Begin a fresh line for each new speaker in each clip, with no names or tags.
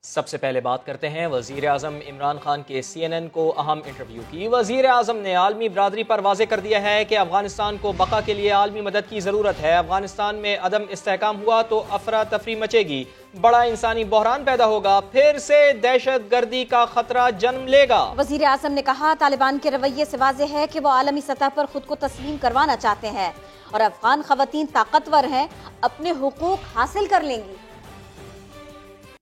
सबसे पहले बात करते हैं वज़ीर आज़म इमरान खान के CNN को अहम इंटरव्यू की। वज़ीर आज़म ने आलमी बरादरी पर वाज़े कर दिया है कि अफगानिस्तान को बका के लिए आलमी मदद की ज़रूरत है। अफगानिस्तान में अदम इस्तेहकाम हुआ तो अफरा तफरी मचेगी, बड़ा इंसानी बहरान पैदा होगा, फिर से दहशत गर्दी का खतरा जन्म लेगा।
वज़ीर आज़म ने कहा, तालिबान के रवैये से वाज़े है कि वो आलमी सतह पर खुद को तस्लीम करवाना चाहते हैं और अफगान खवातीन ताकतवर हैं, अपने हुकूक हासिल कर लेंगी।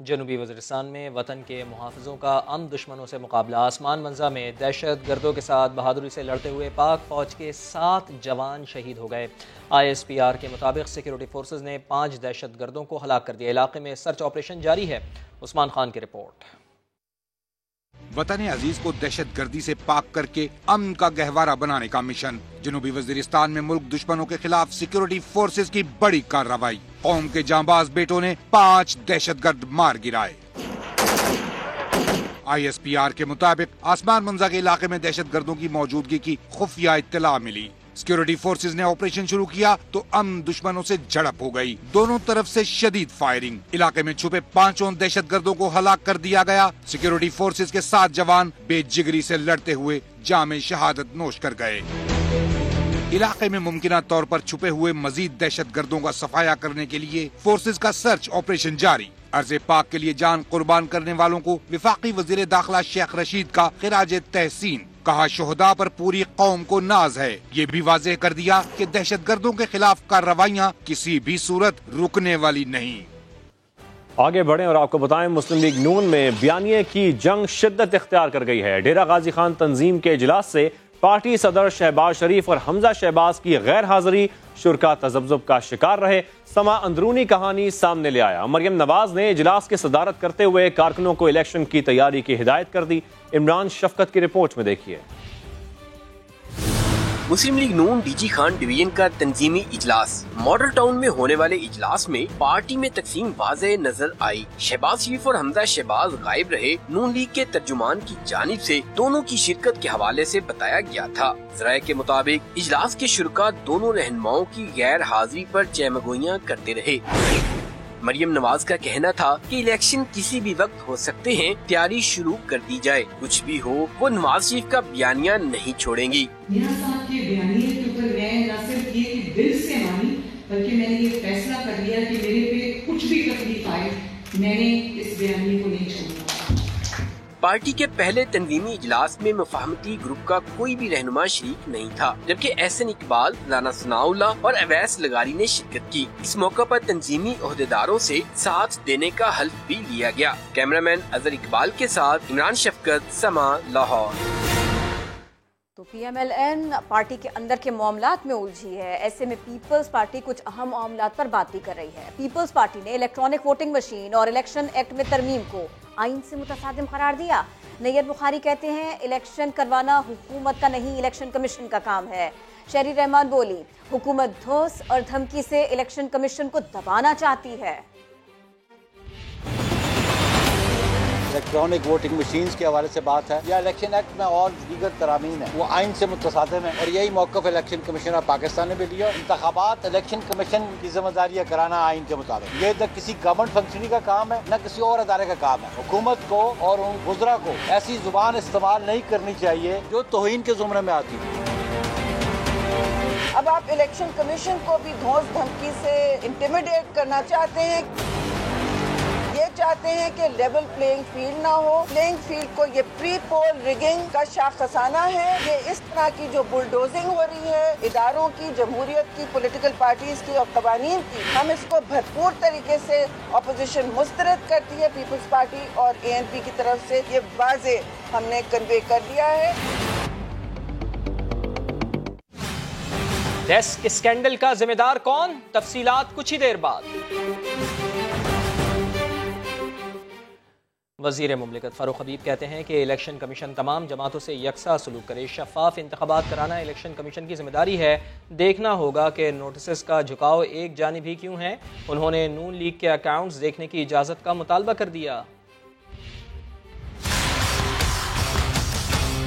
जनूबी वज़ीरिस्तान में वतन के मुहाफ़िज़ों का दुश्मनों से मुकाबला। आसमान मंजा में दहशत गर्दों के साथ बहादुरी से लड़ते हुए पाक फ़ौज के 7 जवान शहीद हो गए। ISPR के मुताबिक सिक्योरिटी फोर्सेज ने 5 दहशत गर्दों को हलाक कर दिया। इलाके में सर्च ऑपरेशन जारी है। उस्मान खान की रिपोर्ट।
वतन अजीज को दहशत गर्दी से पाक करके अमन का गहवारा बनाने का मिशन। जनूबी वज़ीरिस्तान में मुल्क दुश्मनों के खिलाफ सिक्योरिटी फोर्सेज की बड़ी कार्रवाई। कौम के जांबाज बेटों ने 5 दहशतगर्द मार गिराए। ISPR के मुताबिक आसमान मंजा के इलाके में दहशतगर्दों की मौजूदगी की खुफिया इत्तला मिली। सिक्योरिटी फोर्सेज ने ऑपरेशन शुरू किया तो दुश्मनों से झड़प हो गई। दोनों तरफ से शदीद फायरिंग। इलाके में छुपे 5 दहशतगर्दों को हलाक कर दिया गया। सिक्योरिटी फोर्सेज के 7 जवान बेजिगरी से लड़ते हुए जामे शहादत नोश कर गए। इलाके में मुमकिना तौर पर छुपे हुए मजीद दहशतगर्दों का सफाया करने के लिए फोर्सेज का सर्च ऑपरेशन जारी। अर्ज़े पाक के लिए जान कुर्बान करने वालों को वफाकी वज़ीर दाखिला शेख रशीद का खिराज तहसीन। कहा, शोहदा पर पूरी कौम को नाज है। ये भी वाज़ेह कर दिया कि दहशतगर्दों के खिलाफ कार्रवाइयाँ किसी भी सूरत रुकने वाली नहीं।
आगे बढ़ें और आपको बताएं, मुस्लिम लीग नून में बयानिए की जंग शिद्दत इख्तियार कर गई है। डेरा गाजी खान तंजीम के इजलास से पार्टी सदर शहबाज शरीफ और हमजा शहबाज की गैर हाजिरी शुरका तजब्जुब का शिकार रहे। समा अंदरूनी कहानी सामने ले आया। मरियम नवाज ने इजलास की सदारत करते हुए कारकुनों को इलेक्शन की तैयारी की हिदायत कर दी। इमरान शफकत की रिपोर्ट में देखिए।
मुस्लिम लीग नून डीजी खान डिवीजन का तंजीमी इजलास। मॉडल टाउन में होने वाले इजलास में पार्टी में तकसीम वाज़ेह नजर आई। शहबाज शरीफ और हमजा शहबाज गायब रहे। नून लीग के तर्जुमान की जानिब से दोनों की शिरकत के हवाले से बताया गया था। ज़राए के मुताबिक इजलास के शुरका दोनों रहनुमाओं की गैर हाजिरी पर चहमगोइयां करते रहे। मरियम नवाज का कहना था कि इलेक्शन किसी भी वक्त हो सकते हैं, तैयारी शुरू कर दी जाए। कुछ भी हो, वो नवाज शरीफ का बयानिया नहीं छोड़ेंगी।
मीरा साहब के बयानिए के ऊपर मैं न सिर्फ ये दिल से मानी, बल्कि मैंने ये फैसला कर लिया कि मेरे पे कुछ भी तकलीफ आए, मैंने इस बयानिए को नहीं छोड़ना।
पार्टी के पहले तंजीमी इजलास में मुफाहमती ग्रुप का कोई भी रहनुमा शरीक नहीं था, जबकि एहसन इकबाल, राना सनाउल्लाह और अवैस लगारी ने शिरकत की। इस मौका पर तंजीमी ओहदेदारों से साथ देने का हल्फ भी लिया गया। कैमरामैन अजहर इकबाल के साथ इमरान शफकत, समा, लाहौर।
तो PMLN पार्टी के अंदर के मामलात में उलझी है। ऐसे में पीपल्स पार्टी कुछ अहम मामलात पर बात भी कर रही है। पीपल्स पार्टी ने इलेक्ट्रॉनिक वोटिंग मशीन और इलेक्शन एक्ट में तरमीम को आइन से मुतसादिम करार दिया। नैयर बुखारी कहते हैं, इलेक्शन करवाना हुकूमत का नहीं, इलेक्शन कमीशन का काम है। शहरी रहमान बोली, हुकूमत धोस और धमकी से इलेक्शन कमीशन को दबाना चाहती है।
इलेक्ट्रॉनिक वोटिंग मशीन्स के हवाले से बात है या इलेक्शन एक्ट में और दीगर तरामीन है, वो आइन से मुतसादिम है और यही मौक़िफ़ इलेक्शन कमीशन ऑफ पाकिस्तान ने भी लिया। इंतखाबात इलेक्शन कमीशन की जिम्मेदारी कराना आइन के मुताबिक। ये न किसी गवर्नमेंट फंक्शनरी का काम है, न किसी और अदारे का काम है। हुकूमत को और उन गुज़रा को ऐसी जुबान इस्तेमाल नहीं करनी चाहिए जो तौहीन के ज़ुमरे में आती है।
अब आप इलेक्शन कमीशन को भी धौंस धमकी से इंटिमिडेट करना चाहते हैं। ये चाहते हैं कि लेवल प्लेइंग फील्ड ना हो। प्लेइंग फील्ड को ये प्री पोल रिगिंग का शाखसाना है। ये इस तरह की जो बुलडोजिंग हो रही है इदारों की, जमहूरियत की, पॉलिटिकल पार्टीज की और कवानीन की, हम इसको भरपूर तरीके से अपोजिशन मुस्तरद करती है। पीपल्स पार्टी और ANP की तरफ से ये वाज़े हमने कन्वे कर दिया है।
डेस्क स्कैंडल का जिम्मेदार कौन? तफसीलात कुछ ही देर बाद। वज़ीर मुमलिकत फ़ारूक हबीब कहते हैं कि इलेक्शन कमीशन तमाम जमातों से यकसा सलूक करे। शफाफ इंतखाबात कराना इलेक्शन कमीशन की जिम्मेदारी है। देखना होगा कि नोटिस का झुकाव एक जानिब ही क्यों है। उन्होंने नून लीग के अकाउंट्स देखने की इजाज़त का मुतालबा कर दिया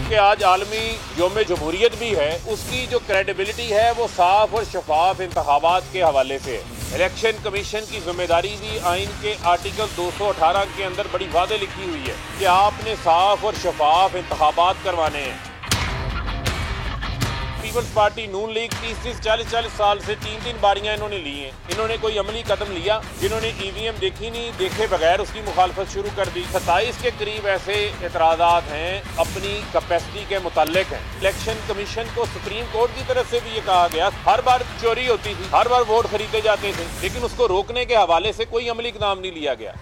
कि आज आलमी यौम जमहूरियत भी है, उसकी जो क्रेडिबिलिटी है वो साफ और शफाफ इंतखाबात के हवाले से है। इलेक्शन कमीशन की जिम्मेदारी भी आइन के आर्टिकल 218 के अंदर बड़ी वादे लिखी हुई है कि आपने साफ और शफाफ इंतखाबात करवाने हैं। पीपल्स पार्टी नून लीग 30-40 साल से 3 बारियां इन्होंने ली हैं। इन्होंने कोई अमली कदम लिया? जिन्होंने ईवीएम देखी नहीं, देखे बगैर उसकी मुखालफत शुरू कर दी। 27 के करीब ऐसे एतराज़ात हैं अपनी कैपेसिटी के मुताल्लिक हैं। इलेक्शन कमीशन को सुप्रीम कोर्ट की तरफ से भी ये कहा गया, हर बार चोरी होती थी, हर बार वोट खरीदे जाते थे, लेकिन उसको रोकने के हवाले से कोई अमली इक़दाम नहीं लिया गया।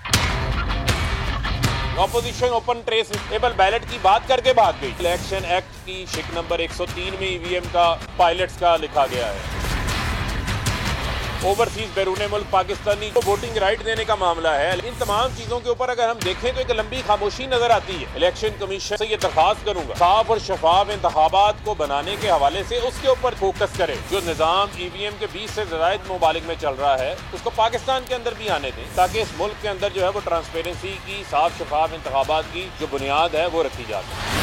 ऑपोजिशन ओपन ट्रेसेबल बैलेट की बात करके भाग गई। इलेक्शन एक्ट की शिक नंबर 103 में ईवीएम का पायलट्स का लिखा गया है। ओवरसीज बैरून मुल्क पाकिस्तानी को वोटिंग राइट देने का मामला है। इन तमाम चीजों के ऊपर अगर हम देखें तो एक लंबी खामोशी नजर आती है। इलेक्शन कमीशन से ये दरखास्त करूंगा, साफ और शफाफ इंतखाबात को बनाने के हवाले से उसके ऊपर फोकस करे। जो निजाम ईवीएम के 20 से ज़ायद ममालिक में चल रहा है उसको पाकिस्तान के अंदर भी आने दें, ताकि इस मुल्क के अंदर जो है वो ट्रांसपेरेंसी की, साफ शफाफ इंतखाबात की जो बुनियाद है वो रखी जा सके।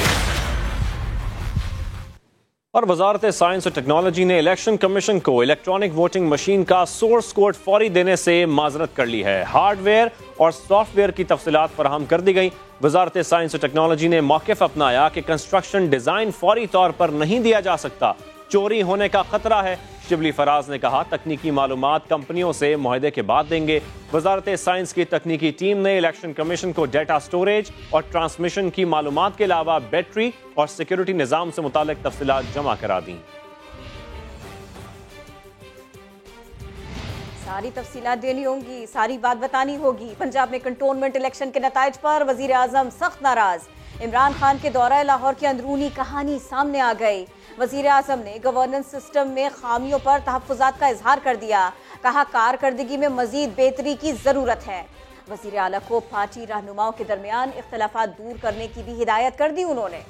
और वजारत साइंस और टेक्नोलॉजी ने इलेक्शन कमीशन को इलेक्ट्रॉनिक वोटिंग मशीन का सोर्स कोड फौरी देने से माजरत कर ली है। हार्डवेयर और सॉफ्टवेयर की तफसीलात फराहम कर दी गई। वजारत साइंस और टेक्नोलॉजी ने मौक़िफ़ अपनाया कि कंस्ट्रक्शन डिज़ाइन फौरी तौर पर नहीं दिया जा सकता, चोरी होने का खतरा है। शिबली फराज ने कहा तकनीकी मालूमात कंपनियों से मुआहदे के बाद देंगे। वजारत साइंस की तकनीकी टीम ने इलेक्शन कमीशन को डेटा स्टोरेज और ट्रांसमिशन की मालूमात के अलावा बैटरी और सिक्योरिटी निज़ाम से मुतालिक तफसीलात जमा करा दी।
सारी तफसीलात देनी होंगी, सारी बात बतानी होगी। पंजाब में कंटोनमेंट इलेक्शन के नताइज पर वजीर आजम सख्त नाराज। इमरान खान के दौरा लाहौर की अंदरूनी कहानी सामने आ गई। वजीर आजम ने गवर्नेंस सिस्टम में खामियों पर तहफ़्फ़ुज़ात का इजहार कर दिया। कहा कारकर्दगी में मजीद बेहतरी की ज़रूरत है। वजीर आला को पार्टी रहनुमाओं के दरमियान इख्तलाफात दूर करने की भी हिदायत कर दी उन्होंने।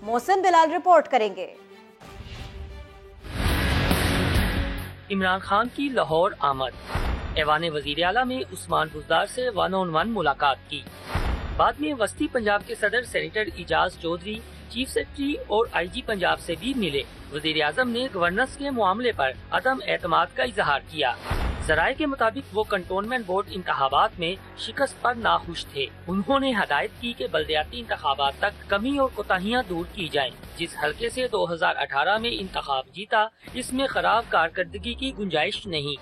मोहसिन बिलाल रिपोर्ट करेंगे।
इमरान खान की लाहौर आमद। ऐवान वजीर आला में उस्मान बुज़दार से 1-on-1 मुलाकात की। बाद में वस्ती पंजाब के सदर senator Ijaz Chaudhry, chief secretary और IG पंजाब से भी मिले। वजीर आजम ने गवर्नेंस के मामले पर अदम एतमाद का इजहार किया। जराये के मुताबिक वो कंटोनमेंट बोर्ड इंतखाबात में शिकस्त पर नाखुश थे। उन्होंने हदायत की कि बल्दियाती इंतखाबात तक कमी और कोताहियां दूर की जाएं। जिस हल्के से 2018 में इंतखाब जीता, इसमें खराब कारकर्दगी की गुंजाइश नहीं।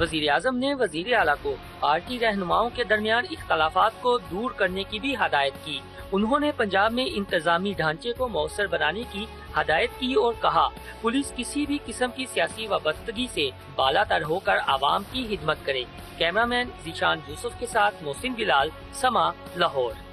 वजीर आजम ने वजीर आला को पार्टी रहनुमाओं के दरमियान इख्तलाफात को दूर करने की भी हदायत की। उन्होंने पंजाब में इंतजामी ढांचे को मौसर बनाने की हदायत की और कहा पुलिस किसी भी किस्म की सियासी वाबस्तगी से बालातर होकर आवाम की खिदमत करे। कैमरामैन जीशान यूसुफ के साथ मोहसिन बिलाल, समा, लाहौर।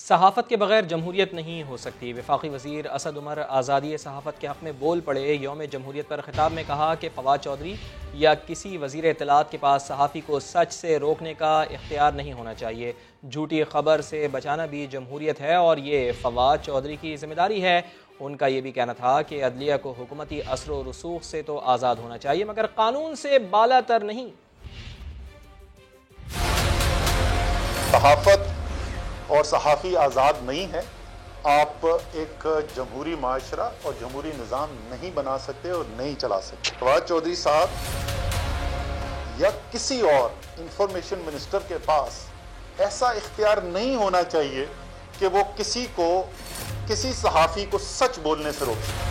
सहाफ़त के बगैर जमहूरियत नहीं हो सकती। वफाकी वज़ीर असद उमर आज़ादी सहाफ़त के हक़ में बोल पड़े। यौम जमहूरियत पर खिताब में कहा कि फवाद चौधरी या किसी वज़ीर इत्तलात के पास सहाफ़ी को सच से रोकने का इख्तियार नहीं होना चाहिए। झूठी खबर से बचाना भी जमहूरियत है और ये फवाद चौधरी की जिम्मेदारी है। उनका ये भी कहना था कि अदलिया को हुकूमती असर व रसूख से तो आज़ाद होना चाहिए मगर कानून से बालातर नहीं।
सहाफ़त और सहाफ़ी आज़ाद नहीं है। आप एक जमहूरी माशरा और जमहूरी निज़ाम नहीं बना सकते और नहीं चला सकते। फवाद चौधरी साहब या किसी और इंफॉर्मेशन मिनिस्टर के पास ऐसा इख्तियार नहीं होना चाहिए कि वो किसी सहाफ़ी को सच बोलने से रोक सके।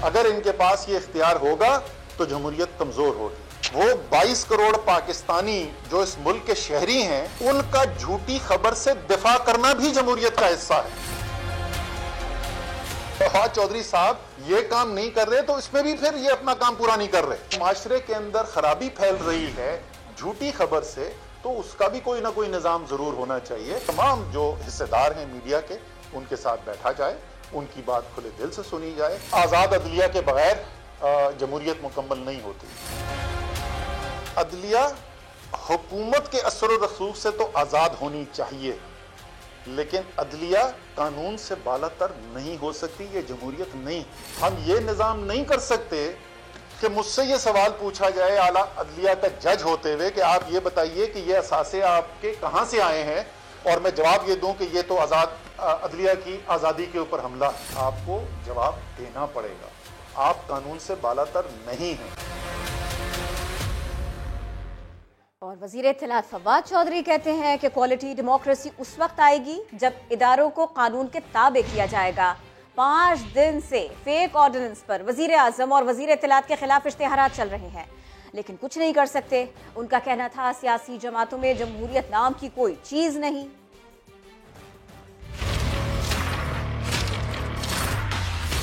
अगर इनके पास ये इख्तियार होगा तो जमहूरियत कमज़ोर होगी। वो 22 करोड़ पाकिस्तानी जो इस मुल्क के शहरी हैं, उनका झूठी खबर से दिफा करना भी जमहूरियत का हिस्सा है। फवाद चौधरी साहब ये काम नहीं कर रहे तो इसमें भी फिर ये अपना काम पूरा नहीं कर रहे। माशरे के अंदर खराबी फैल रही है झूठी खबर से, तो उसका भी कोई ना कोई निज़ाम जरूर होना चाहिए। तमाम जो हिस्सेदार हैं मीडिया के, उनके साथ बैठा जाए, उनकी बात खुले दिल से सुनी जाए। आज़ाद अदलिया के बगैर जमहूरियत मुकम्मल नहीं होती। अदलिया हुकूमत के असर व रसूख से तो आज़ाद होनी चाहिए, लेकिन अदलिया कानून से बालातर नहीं हो सकती। ये जमहूरियत नहीं। हम ये निज़ाम नहीं कर सकते कि मुझसे ये सवाल पूछा जाए आला अदलिया का जज होते हुए कि आप ये बताइए कि ये असासे आपके कहाँ से आए हैं, और मैं जवाब ये दूं कि ये तो अदलिया की आज़ादी के ऊपर हमला। आपको जवाब देना पड़ेगा। आप कानून से बालातर नहीं हैं।
और वजीर इत्तलात फवाद चौधरी कहते हैं कि क्वालिटी डेमोक्रेसी उस वक्त आएगी जब इदारों को कानून के ताबे किया जाएगा। 5 दिन से फेक ऑर्डिनेंस पर वजीर आजम और वजीर इत्तलात के खिलाफ इश्तिहारात चल रहे हैं, लेकिन कुछ नहीं कर सकते। उनका कहना था सियासी जमातों में जमहूरियत नाम की कोई चीज नहीं।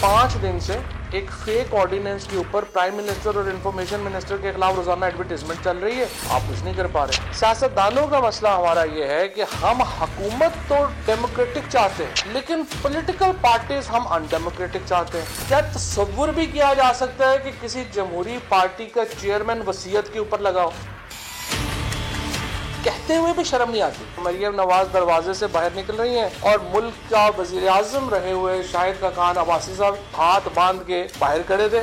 पाँच दिन से एक फेक ऑर्डिनेंस के ऊपर प्राइम मिनिस्टर और इंफॉर्मेशन मिनिस्टर के खिलाफ रोजाना एडवर्टीजमेंट चल रही है, आप कुछ नहीं कर पा रहे। सियासतदानों का मसला हमारा ये है कि हम हुकूमत तो डेमोक्रेटिक चाहते हैं, लेकिन पॉलिटिकल पार्टीज हम अनडेमोक्रेटिक चाहते हैं। क्या तसव्वुर भी किया जा सकता है कि किसी जमहूरी पार्टी का चेयरमैन वसीयत के ऊपर लगाओ? कहते हुए भी शर्म नहीं आती। मरियम नवाज दरवाजे से बाहर निकल रही हैं और मुल्क का वजीर आजम रहे हुए शाहिद खान अब्बासी साहब हाथ बांध के बाहर खड़े थे।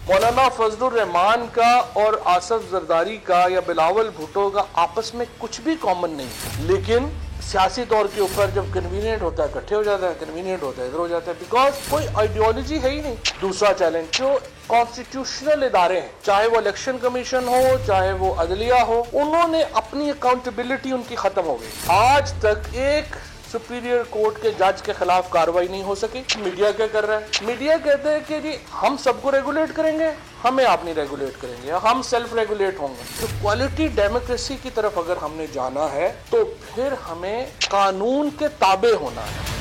मौलाना फजलुर रहमान का और आसफ जरदारी का या बिलावल भुट्टो का आपस में कुछ भी कॉमन नहीं, लेकिन सियासी तौर के ऊपर जब कन्वीनियंट होता है इकट्ठे हो जाता है, कन्वीनियंट होता है इधर हो जाता है, बिकॉज कोई आइडियोलॉजी है ही नहीं। दूसरा चैलेंज, जो कॉन्स्टिट्यूशनल इदारे हैं, चाहे वो इलेक्शन कमीशन हो चाहे वो अदलिया हो, उन्होंने अपनी अकाउंटेबिलिटी उनकी खत्म हो गई। आज तक एक सुपीरियर कोर्ट के जज के खिलाफ कार्रवाई नहीं हो सकी। मीडिया क्या कर रहा है? मीडिया कहते हैं कि जी हम सबको रेगुलेट करेंगे, हमें आप नहीं रेगुलेट करेंगे, हम सेल्फ रेगुलेट होंगे। तो क्वालिटी डेमोक्रेसी की तरफ अगर हमने जाना है तो फिर हमें कानून के ताबे होना है।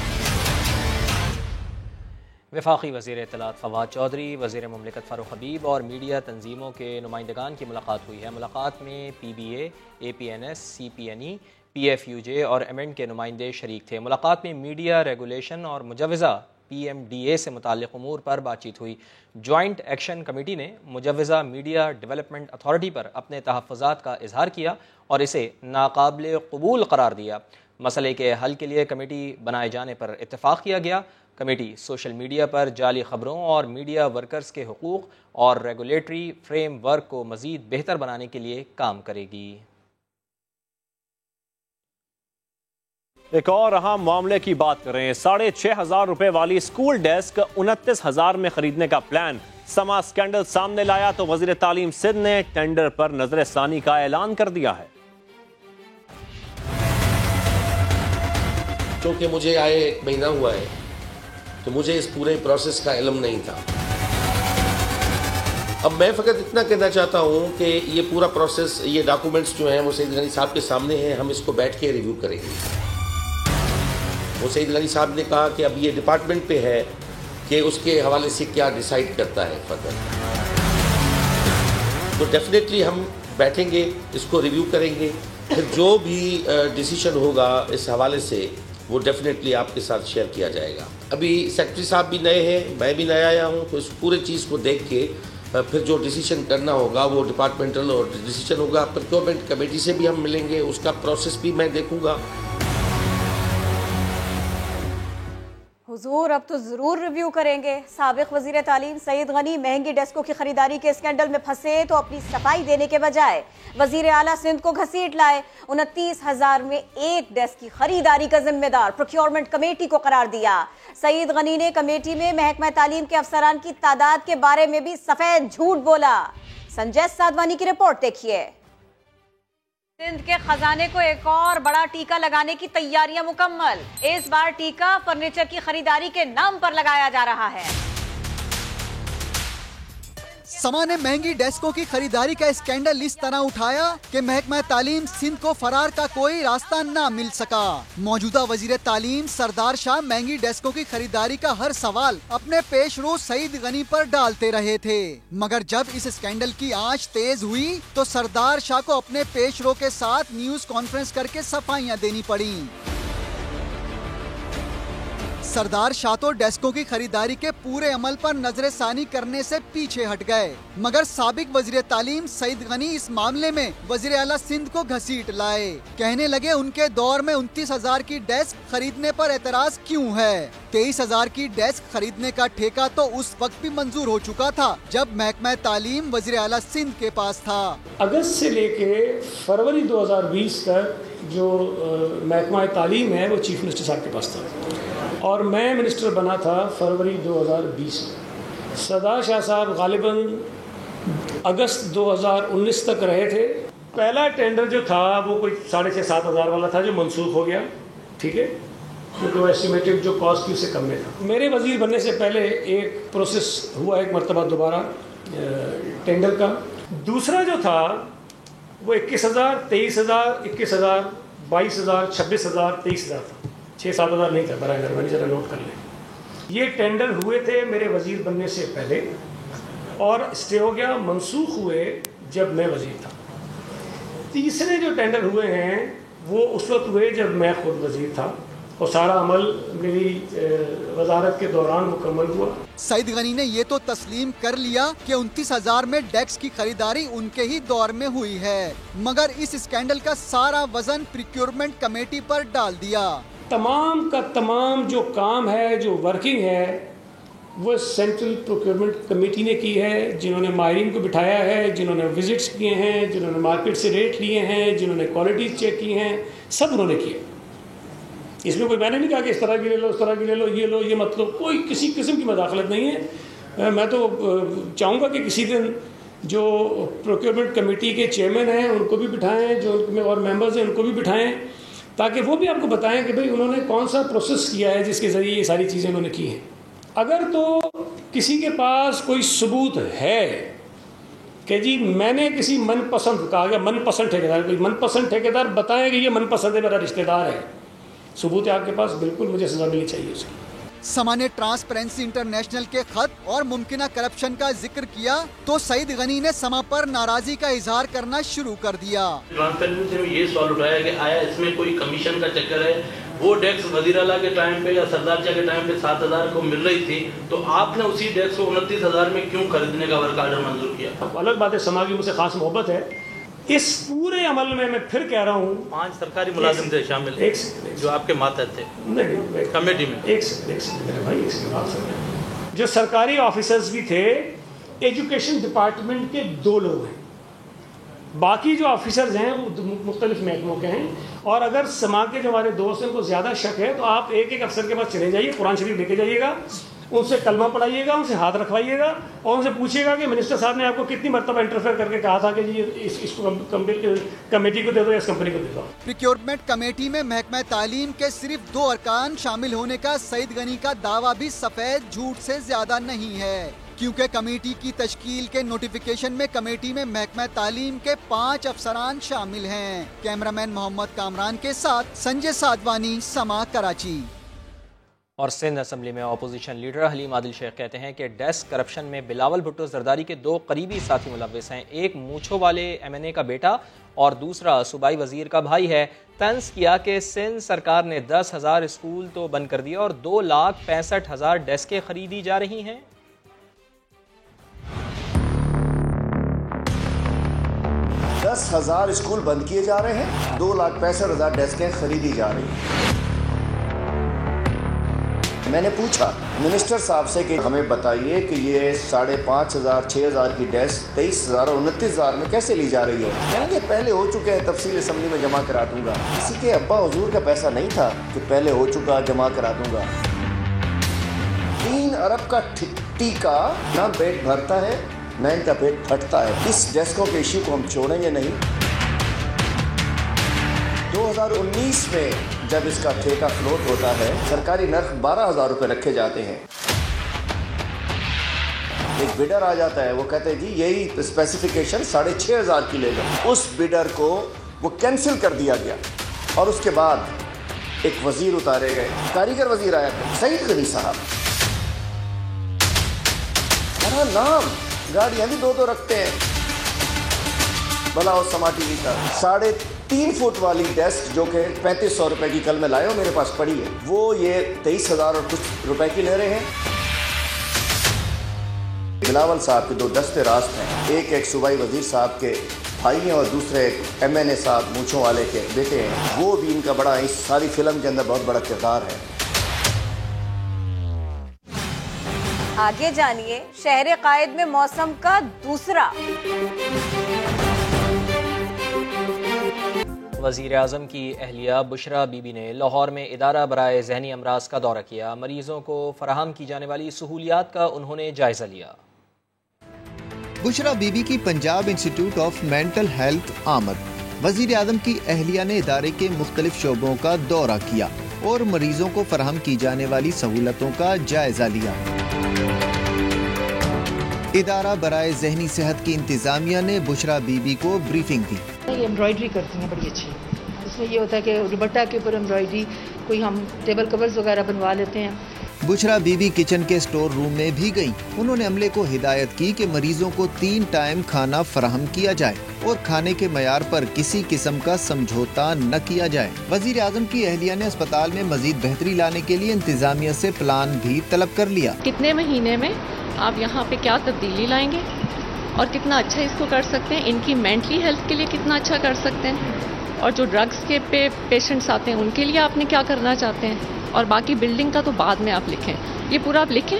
वफाकी वज़ीर इत्तलात फवाद चौधरी, वज़ीर मुमलिकत फ़ारूक हबीब और मीडिया तंजीमों के नुमाइंदगान की मुलाकात हुई है। मुलाकात में PBA, APNS, CPNE, PFUJ और एमेंड के नुमाइंदे शरीक थे। मुलाकात में मीडिया रेगुलेशन और मुजवज़ा PMDA से मुताल्लिक़ उमूर पर बातचीत हुई। जॉइंट एक्शन कमेटी ने मुजवज़ा मीडिया डेवलपमेंट अथॉरिटी पर अपने तहफ़्फ़ुज़ात का इजहार किया और इसे नाकाबिल क़बूल करार दिया। मसले के हल के लिए कमेटी बनाए जाने पर इत्तेफाक किया गया। कमेटी सोशल मीडिया पर जाली खबरों और मीडिया वर्कर्स के हुकूक़ और रेगुलेटरी फ्रेमवर्क को मज़ीद बेहतर बनाने के लिए काम करेगी।
एक और अहम मामले की बात करें। 6,500 रुपए वाली स्कूल डेस्क 29,000 में खरीदने का प्लान समा स्कैंडल सामने लाया तो वजीर तालीम सिंध ने टेंडर पर नजरसानी का ऐलान कर दिया है।
क्योंकि मुझे आए 1 महीना हुआ है तो मुझे इस पूरे प्रोसेस का इल्म नहीं था। अब मैं फ़कत इतना कहना चाहता हूँ कि ये पूरा प्रोसेस, ये डॉक्यूमेंट्स जो हैं वो सईद गनी साहब के सामने हैं, हम इसको बैठ के रिव्यू करेंगे। वो सईद गनी साहब ने कहा कि अब ये डिपार्टमेंट पे है कि उसके हवाले से क्या डिसाइड करता है फर्दर। तो डेफिनेटली हम बैठेंगे, इसको रिव्यू करेंगे, फिर जो भी डिसीजन होगा इस हवाले से वो डेफिनेटली आपके साथ शेयर किया जाएगा। अभी सेक्रेटरी साहब भी नए हैं, मैं भी नया आया हूँ, तो इस पूरे चीज़ को देख के फिर जो डिसीजन करना होगा वो डिपार्टमेंटल और डिसीजन होगा। प्रोक्योरमेंट कमेटी से भी हम मिलेंगे, उसका प्रोसेस भी मैं देखूँगा।
हुजूर, अब तो जरूर रिव्यू करेंगे। साबिक वजीर तालीम सईद गनी महंगी डेस्कों की खरीदारी के स्कैंडल में फंसे तो अपनी सफाई देने के बजाय वजीर आला सिंध को घसीट लाए। 29,000 में एक डेस्क की खरीदारी का जिम्मेदार प्रोक्योरमेंट कमेटी को करार दिया। सईद गनी ने कमेटी में महकमा तालीम के अफसरान की तादाद के बारे में भी सफेद झूठ बोला। संजय साधवानी की रिपोर्ट देखिए। सिंध के खजाने को एक और बड़ा टीका लगाने की तैयारियां मुकम्मल। इस बार टीका फर्नीचर की खरीदारी के नाम पर लगाया जा रहा है।
समा ने महंगी डेस्कों की खरीदारी का स्कैंडल इस तरह उठाया कि महकमा तालीम सिंध को फरार का कोई रास्ता न मिल सका। मौजूदा वजीर तालीम सरदार शाह महंगी डेस्कों की खरीदारी का हर सवाल अपने पेशरो सईद गनी पर डालते रहे थे, मगर जब इस स्कैंडल की आंच तेज हुई तो सरदार शाह को अपने पेशरो के साथ न्यूज कॉन्फ्रेंस करके सफाइयां देनी पड़ी। सरदार शाह तो डेस्कों की खरीदारी के पूरे अमल पर नजरसानी करने से पीछे हट गए, मगर साबिक वजीर तालीम सईद गनी इस मामले में वजीर आला सिंध को घसीट लाए। कहने लगे उनके दौर में 29,000 की डेस्क खरीदने पर एतराज क्यों है। 23,000 की डेस्क खरीदने का ठेका तो उस वक्त भी मंजूर हो चुका था जब महकमा तालीम वजीर आला सिंध के पास था।
अगस्त से लेके फरवरी 2020 तक जो महकमा तालीम है वो चीफ मिनिस्टर साहब के पास था और मैं मिनिस्टर बना था फरवरी 2020 में। सरदार शाह साहब गालिबन अगस्त 2019 तक रहे थे। पहला टेंडर जो था वो कोई 6,500-7 हज़ार वाला था, जो मनसूख हो गया, ठीक है, क्योंकि वो एस्टिमेटेड जो कॉस्ट थी उससे कम में था। मेरे वजीर बनने से पहले एक प्रोसेस हुआ एक मरतबा दोबारा टेंडर का। दूसरा जो था वो 21,000, 23,000, 21,000, 22,000, 26,000, 23,000 था, 6-7 हज़ार नहीं था। बराए मेहरबानी ज़रा नोट कर लें। ये टेंडर हुए थे मेरे वजीर बनने से पहले और स्टे हो गया, मनसूख हुए जब मैं वजीर था। तीसरे जो टेंडर हुए हैं वो उस वक्त हुए जब मैं खुद वजीर था और सारा अमल मेरी वजारत के दौरान मुकम्मल हुआ।
सईद गनी ने ये तो तस्लीम कर लिया कि 29,000 में डेस्क की खरीदारी उनके ही दौर में हुई है, मगर इस स्कैंडल का सारा वजन प्रोक्योरमेंट कमेटी पर डाल दिया।
तमाम का तमाम जो काम है, जो वर्किंग है, वो सेंट्रल प्रोक्योरमेंट कमेटी ने की है, जिन्होंने माहिरीन को बिठाया है, जिन्होंने विजिट्स किए हैं, जिन्होंने मार्केट से रेट लिए हैं, जिन्होंने क्वालिटीज चेक की हैं, सब उन्होंने किए। इसमें कोई मैंने नहीं कहा कि इस तरह की ले लो, उस तरह की ले लो, ये लो, ये मतलब कोई किसी किस्म की मदाखलत नहीं है। मैं तो चाहूँगा कि किसी दिन जो प्रोक्योरमेंट कमेटी के चेयरमैन हैं उनको भी बिठाएं, जो उनमें और मेंबर्स हैं उनको भी बिठाएं, ताकि वो भी आपको बताएं कि भाई उन्होंने कौन सा प्रोसेस किया है जिसके ज़रिए ये सारी चीज़ें उन्होंने की हैं। अगर तो किसी के पास कोई सबूत है कि जी मैंने किसी मनपसंद, कहा गया मनपसंद ठेकेदार, कोई मनपसंद ठेकेदार बताएं कि ये मनपसंद है, मेरा रिश्तेदार है, सबूत है आपके पास, बिल्कुल मुझे सजा मिलनी चाहिए उसकी।
समा ने ट्रांसपेरेंसी इंटरनेशनल के खत और मुमकिना करप्शन का जिक्र किया तो सईद गनी ने समा पर नाराजगी का इजहार करना शुरू कर दिया।
ट्रांसपेरेंसी ने ये सवाल उठाया कि आया इसमें कोई कमीशन का चक्कर है? वो डेस्क वजीर आला के टाइम पे या सरदार शाह के टाइम पे 7,000 को मिल रही थी, तो आपने उसी डेस्क को 29,000 में क्यों खरीदने का वर्क ऑर्डर मंजूर किया?
अलग बात है, समा की मुझसे खास मोहब्बत है। इस पूरे अमल में मैं फिर कह रहा हूँ
5 सरकारी मुलाजिम थे शामिल, जो आपके मातहत थे
नहीं
कमेटी में।
एक सेकंड मेरे भाई, इसकी बात सुनिए। जो सरकारी ऑफिसर्स भी थे, एजुकेशन डिपार्टमेंट के 2 लोग हैं, बाकी जो ऑफिसर्स हैं वो मुख्तलिफ महकमों के हैं। और अगर समा के जो हमारे दोस्त हैं उनको ज़्यादा शक है तो आप एक एक अफसर के पास चले जाइए, कुरान शरीफ लेके जाइएगा, उनसे कलमा पढ़ाइएगा, उनसे हाथ रखवाइएगा और उनसे पूछिएगा कि मिनिस्टर साहब ने आपको कितनी मरतबा इंटरफेयर करके कहा था कि जी इसको कमेटी को दे दो या इस कंपनी को दे दो।
प्रोक्योरमेंट कमेटी में महकमा तालीम के सिर्फ 2 अरकान शामिल होने का सईद गनी का दावा भी सफेद झूठ से ज्यादा नहीं है, क्योंकि कमेटी की तश्कील के नोटिफिकेशन में कमेटी में महकमा तालीम के 5 अफसरान शामिल हैं। कैमरामैन मोहम्मद कामरान के साथ संजय साधवानी, समा, कराची।
और सिंध असम्बली में अपोजिशन लीडर हलीम आदिल शेख कहते हैं कि डेस्क करप्शन में बिलावल भुट्टो जरदारी के 2 करीबी साथी मुलव्विस हैं, एक मूछों वाले MNA का बेटा और दूसरा सूबाई वजीर का भाई है। तंज किया कि सिंध सरकार ने 10,000 स्कूल तो बंद कर दिया और 2,65,000 डेस्कें खरीदी जा रही हैं।
10,000 स्कूल बंद किए जा रहे हैं, 2,65,000 डेस्कें खरीदी जा रही हैं। मैंने पूछा मिनिस्टर साहब से कि हमें बताइए कि ये 5,500, 6,000 की डेस्क 23,000 और 29,000 में कैसे ली जा रही है? कहेंगे पहले हो चुके हैं, तफसील असम्बली में जमा करा दूंगा। किसी के अब्बा हुजूर का पैसा नहीं था कि पहले हो चुका जमा करा दूंगा। 3 अरब का टीका ना पेट भरता है ना इनका पेट फटता है। इस डेस्कों के इश्यू को हम छोड़ेंगे नहीं। 2019 में जब इसका ठेका फ्लोट होता है, सरकारी नर्ख 12,000 रुपये रखे जाते हैं। एक बिडर आ जाता है, वो कहते हैं जी यही स्पेसिफिकेशन 6,500 की लेगा। उस बिडर को वो कैंसिल कर दिया गया और उसके बाद एक वजीर उतारे गए, कारीगर वजीर आया था, सईद गनी साहब। हमारा नाम गाड़ियाँ भी 2-2 रखते हैं। भला उस समा टीवी का 3.5 फुट वाली डेस्क जो कि 3,500 रुपए की कल में लाए हो, मेरे पास पड़ी है, वो ये 23,000 और कुछ रुपए की ले रहे हैं। बिलावल साहब के 2 दस्ते रास्त हैं, एक सूबाई वजीर साहब के भाई हैं और दूसरे MNA साहब मूछों वाले के बेटे हैं। वो भी इनका बड़ा इस सारी फिल्म के अंदर बहुत बड़ा किरदार है।
आगे जानिए शहर कायद में मौसम का दूसरा।
वज़ीर आज़म की अहलिया बुशरा बीबी ने लाहौर में इदारा बराए ज़हनी अमराज का दौरा किया। मरीजों को फराहम की जाने वाली सहूलियात का उन्होंने जायज़ा लिया।
बुशरा बीबी की Punjab institute of mental health आमद। वजीर आज़म की अहलिया ने इदारे के मुख्तलिफ शोबों का दौरा किया और मरीजों को फराहम की जाने वाली सहूलतों का जायजा लिया। इदारा बराए ज़हनी सेहत की इंतजामिया ने बुशरा बीबी को ब्रीफिंग दी।
ये एम्ब्रॉयडरी करती हैं बड़ी अच्छी, इसमें ये होता है कि दुपट्टा के ऊपर एम्ब्रॉयडरी, कोई हम टेबल कवर्स वगैरह बनवा लेते हैं।
बुशरा बीबी किचन के स्टोर रूम में भी गई। उन्होंने अमले को हिदायत की कि मरीजों को 3 टाइम खाना फराहम किया जाए और खाने के मयार पर किसी किस्म का समझौता न किया जाए। वजीर आज़म की अहलिया ने अस्पताल में मजीद बेहतरी लाने के लिए इंतजामिया से प्लान भी तलब कर लिया।
कितने महीने में आप यहाँ पे क्या तब्दीली लाएंगे और कितना अच्छा इसको कर सकते हैं, इनकी मेंटली हेल्थ के लिए कितना अच्छा कर सकते हैं, और जो ड्रग्स के पे पेशेंट्स आते हैं उनके लिए आपने क्या करना चाहते हैं, और बाकी बिल्डिंग का तो बाद में आप लिखें। ये पूरा आप लिखें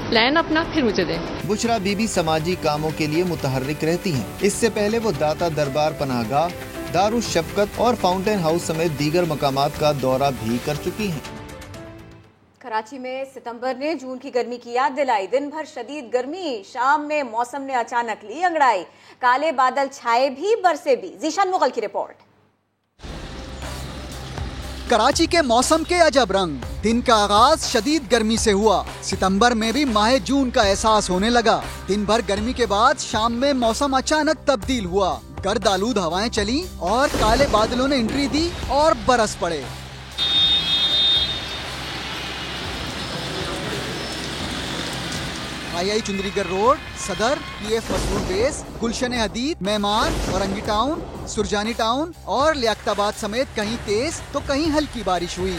प्लान अपना, फिर मुझे दें।
बुशरा बीबी समाजी कामों के लिए मुतहर्रिक रहती हैं। इससे पहले वो दाता दरबार पनाहगाह, दारुश शफकत और फाउंटेन हाउस समेत दीगर मकामात का दौरा भी कर चुकी हैं।
कराची में सितंबर ने जून की गर्मी की याद दिलाई। दिन भर शदीद गर्मी, शाम में मौसम ने अचानक ली अंगड़ाई। काले बादल छाए भी, बरसे भी। जीशान मुगल की रिपोर्ट।
कराची के मौसम के अजब रंग। दिन का आगाज शदीद गर्मी से हुआ। सितंबर में भी माह जून का एहसास होने लगा। दिन भर गर्मी के बाद शाम में मौसम अचानक तब्दील हुआ। गर्द आलूद हवाएं चली और काले बादलों ने एंट्री दी और बरस पड़े। आई चुंदरीगर रोड, सदर, PF मसरूर बेस, गुलशन हदीद, मेहमान, औरंगी टाउन, सुरजानी टाउन और लियाकताबाद समेत कहीं तेज तो कहीं हल्की बारिश हुई।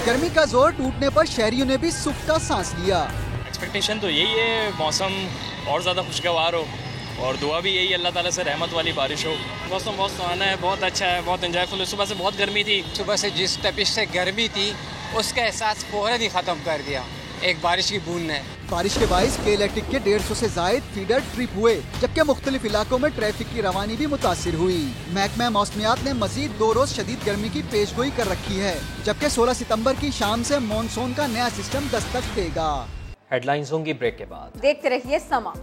गर्मी का जोर टूटने पर शहरियों ने भी सुख का सांस लिया।
एक्सपेक्टेशन तो यही है मौसम और ज़्यादा खुशगवार हो, और दुआ भी यही अल्लाह ताला से रहमत वाली बारिश हो। मौसम बहुत सुहाना है, बहुत अच्छा है, बहुत एंजॉयफुल है। सुबह से बहुत गर्मी थी,
सुबह से जिस तपिश से गर्मी थी उसका एहसास फौरन ही खत्म कर दिया एक बारिश की बूंद ने।
बारिश के बाइस के इलेक्ट्रिक के 150 से जायद फीडर ट्रिप हुए, जबकि मुख्तलिफ इलाकों में ट्रैफिक की रवानी भी मुतासिर हुई। महकमा मौसमियात ने मजीद 2 रोज शदीद गर्मी की पेशगोई कर रखी है, जबकि 16 सितंबर की शाम से मॉनसून का नया सिस्टम दस्तक देगा।
हेडलाइंस होंगी ब्रेक के बाद।
देखते रहिए समा।